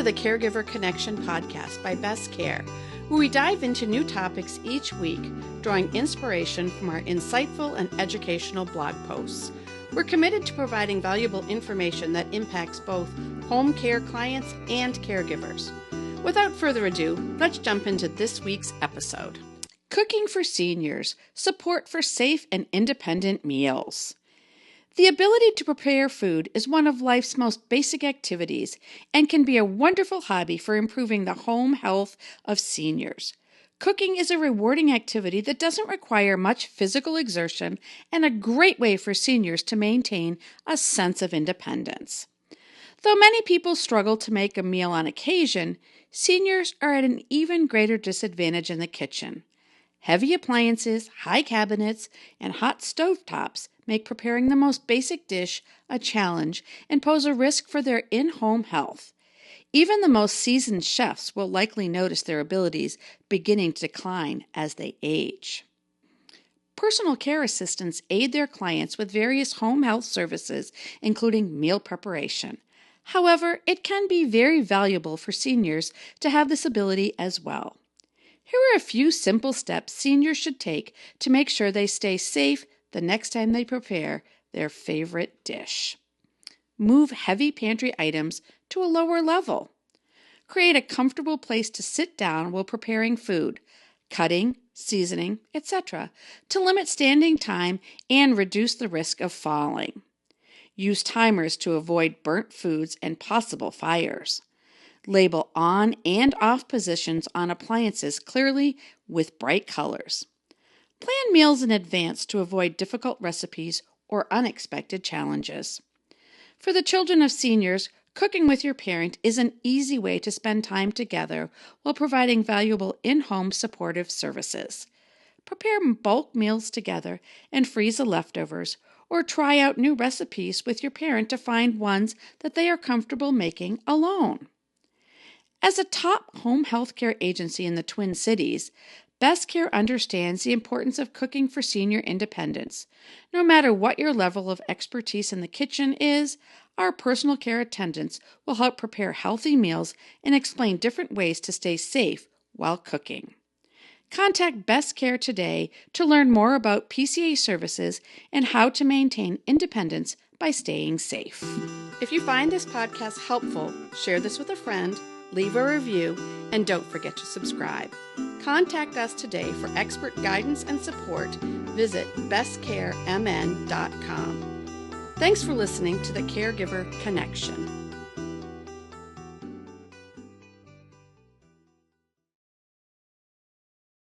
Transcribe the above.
the Caregiver Connection podcast by Best Care, where we dive into new topics each week, drawing inspiration from our insightful and educational blog posts. We're committed to providing valuable information that impacts both home care clients and caregivers. Without further ado, let's jump into this week's episode. Cooking for seniors, support for safe and independent meals. The ability to prepare food is one of life's most basic activities and can be a wonderful hobby for improving the home health of seniors. Cooking is a rewarding activity that doesn't require much physical exertion and a great way for seniors to maintain a sense of independence. Though many people struggle to make a meal on occasion, seniors are at an even greater disadvantage in the kitchen. Heavy appliances, high cabinets, and hot stovetops make preparing the most basic dish a challenge and pose a risk for their in-home health. Even the most seasoned chefs will likely notice their abilities beginning to decline as they age. Personal care assistants aid their clients with various home health services, including meal preparation. However, it can be very valuable for seniors to have this ability as well. Here are a few simple steps seniors should take to make sure they stay safe the next time they prepare their favorite dish. Move heavy pantry items to a lower level. Create a comfortable place to sit down while preparing food, cutting, seasoning, etc., to limit standing time and reduce the risk of falling. Use timers to avoid burnt foods and possible fires. Label on and off positions on appliances clearly with bright colors. Plan meals in advance to avoid difficult recipes or unexpected challenges. For the children of seniors, cooking with your parent is an easy way to spend time together while providing valuable in-home supportive services. Prepare bulk meals together and freeze the leftovers, or try out new recipes with your parent to find ones that they are comfortable making alone. As a top home health care agency in the Twin Cities, Best Care understands the importance of cooking for senior independence. No matter what your level of expertise in the kitchen is, our personal care attendants will help prepare healthy meals and explain different ways to stay safe while cooking. Contact Best Care today to learn more about PCA services and how to maintain independence by staying safe. If you find this podcast helpful, share this with a friend, leave a review, and don't forget to subscribe. Contact us today for expert guidance and support. Visit bestcaremn.com. Thanks for listening to the Caregiver Connection.